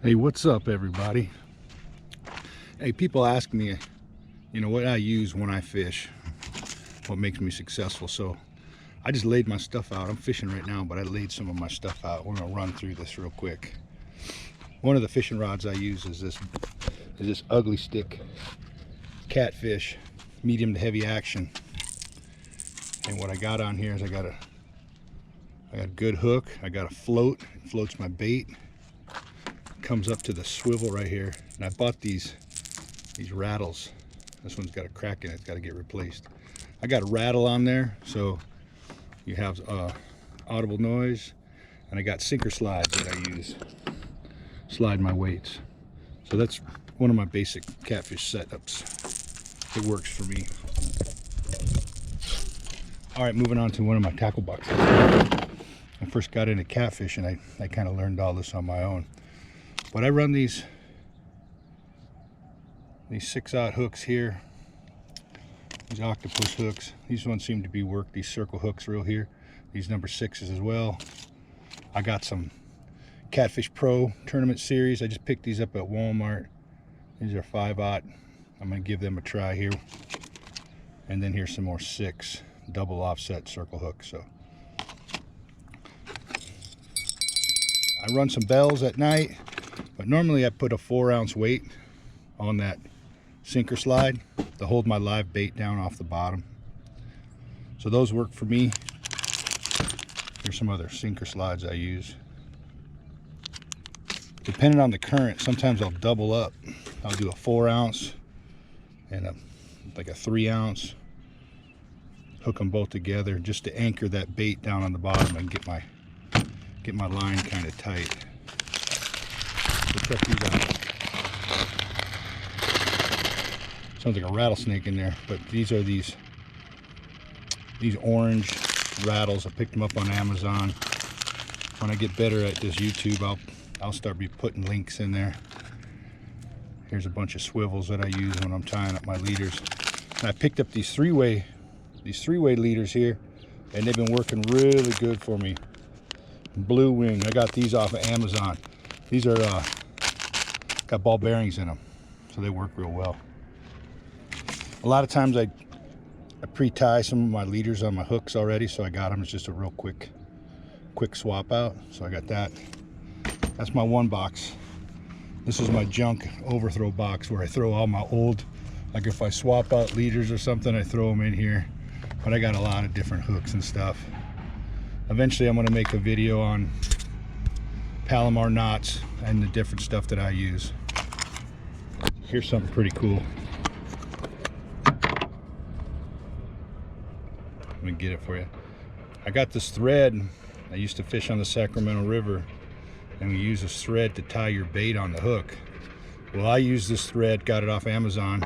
Hey, what's up, everybody? Hey, people ask me, what I use when I fish, what makes me successful. So I just laid my stuff out. I'm fishing right now, but I laid some of my stuff out. We're gonna run through this real quick. One of the fishing rods I use is this ugly stick Catfish, medium to heavy action. And what I got on here is I got a good hook. I got a float. It floats my bait. Comes up to the swivel right here, and I bought these rattles. This one's got a crack in it. It's got to get replaced. I got a rattle on there, so you have audible noise, and I got sinker slides that I use slide my weights. So that's one of my basic catfish setups. It works for me. All right, moving on to one of my tackle boxes. I first got into catfishing. I kind of learned all this on my own. But I run these 6/0 hooks here, these octopus hooks. These ones seem to be worked, these circle hooks real here. These number 6s as well. I got some Catfish Pro Tournament Series. I just picked these up at Walmart. These are 5/0. I'm gonna give them a try here. And then here's some more 6 double offset circle hooks. So I run some bells at night. But normally I put a 4-ounce weight on that sinker slide to hold my live bait down off the bottom. So those work for me. Here's some other sinker slides I use. Depending on the current, sometimes I'll double up. I'll do a 4-ounce and like a 3-ounce. Hook them both together just to anchor that bait down on the bottom and get my line kind of tight. Check these out. Sounds like a rattlesnake in there, but these are these orange rattles. I picked them up on Amazon. When I get better at this YouTube, I'll start putting links in there. Here's a bunch of swivels that I use when I'm tying up my leaders. And I picked up these three-way leaders here, and they've been working really good for me. Blue Wing. I got these off of Amazon. These are got ball bearings in them, so they work real well. A lot of times I pre-tie some of my leaders on my hooks already, so I got them. It's just a real quick swap out. So I got that. That's my one box. This is my junk overthrow box where I throw all my old, like if I swap out leaders or something, I throw them in here. But I got a lot of different hooks and stuff. Eventually I'm going to make a video on Palomar knots and the different stuff that I use. Here's something pretty cool. Let me get it for you. I got this thread. I used to fish on the Sacramento River, and we use this thread to tie your bait on the hook. Well, I use this thread, got it off Amazon.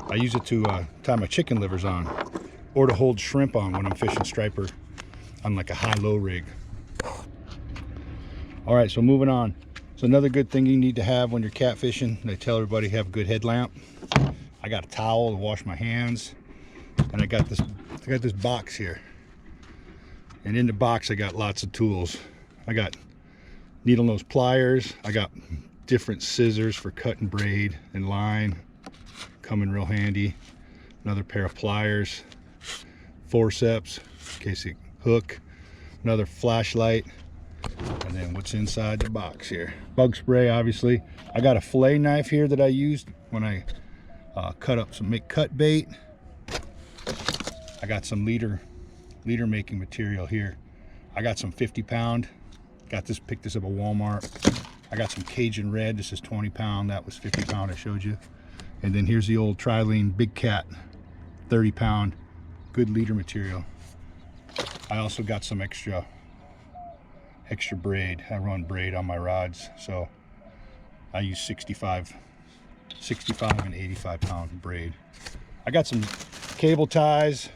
I use it to tie my chicken livers on, or to hold shrimp on when I'm fishing striper on like a high-low rig. All right, so moving on. So another good thing you need to have when you're catfishing, I tell everybody, have a good headlamp. I got a towel to wash my hands, and I got this box here. And in the box I got lots of tools. I got needle nose pliers. I got different scissors for cutting braid and line, come in real handy. Another pair of pliers, forceps in case you hook, another flashlight. And then what's inside the box here? Bug spray, obviously. I got a fillet knife here that I used when I make cut bait. I got some leader making material here. I got some 50-pound. Picked this up at Walmart. I got some Cajun red. This is 20-pound. That was 50-pound I showed you. And then here's the old Trilene Big Cat, 30-pound, good leader material. I also got some extra braid. I run braid on my rods, so I use 65 and 85-pound braid. I got some cable ties.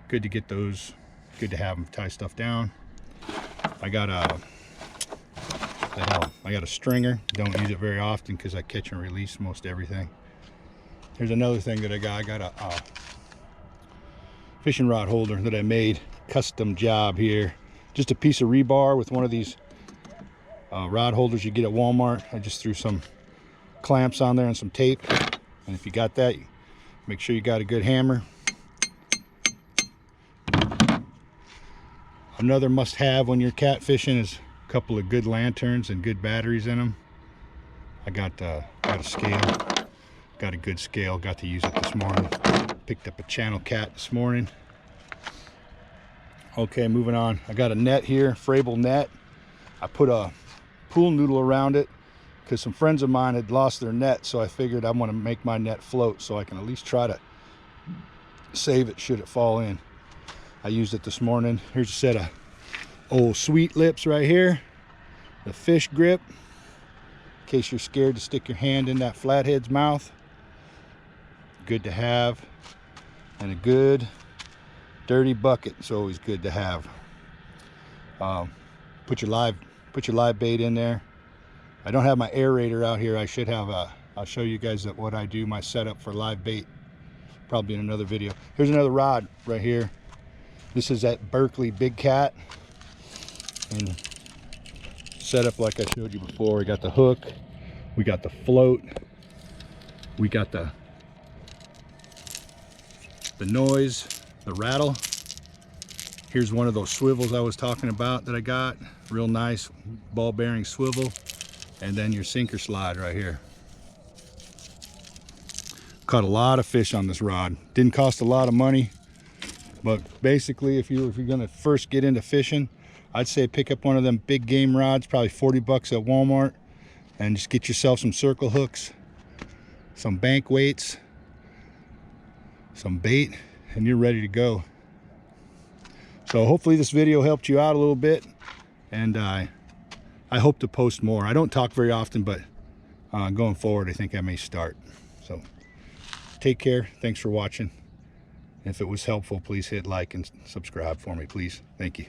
Good to get those. Good to have them tie stuff down. I got a stringer. Don't use it very often because I catch and release most everything. Here's another thing that I got. I got a fishing rod holder that I made, custom job here. Just a piece of rebar with one of these rod holders you get at Walmart. I just threw some clamps on there and some tape, and if you got that, make sure you got a good hammer. Another must-have when you're catfishing is a couple of good lanterns and good batteries in them. I got a scale, got a good scale, got to use it this morning. Picked up a channel cat this morning. Okay, moving on. I got a net here, Frable net. I put a pool noodle around it because some friends of mine had lost their net, so I figured I'm gonna make my net float so I can at least try to save it should it fall in. I used it this morning. Here's a set of old sweet lips right here. The fish grip, in case you're scared to stick your hand in that flathead's mouth. Good to have. And a good dirty bucket. It's always good to have. Put your live bait in there. I don't have my aerator out here. I should have I'll show you guys what I do, my setup for live bait, probably in another video. Here's another rod right here. This is at Berkeley Big Cat, and set up like I showed you before. We got the hook, we got the float, we got the noise, the rattle. Here's one of those swivels I was talking about that I got. Real nice ball bearing swivel. And then your sinker slide right here. Caught a lot of fish on this rod. Didn't cost a lot of money, but basically if you're gonna first get into fishing, I'd say pick up one of them big game rods, probably 40 bucks at Walmart, and just get yourself some circle hooks, some bank weights, some bait, and you're ready to go. So hopefully this video helped you out a little bit, and I hope to post more. I don't talk very often, but going forward I think I may start. So take care. Thanks for watching. If it was helpful, please hit like and subscribe for me, please. Thank you.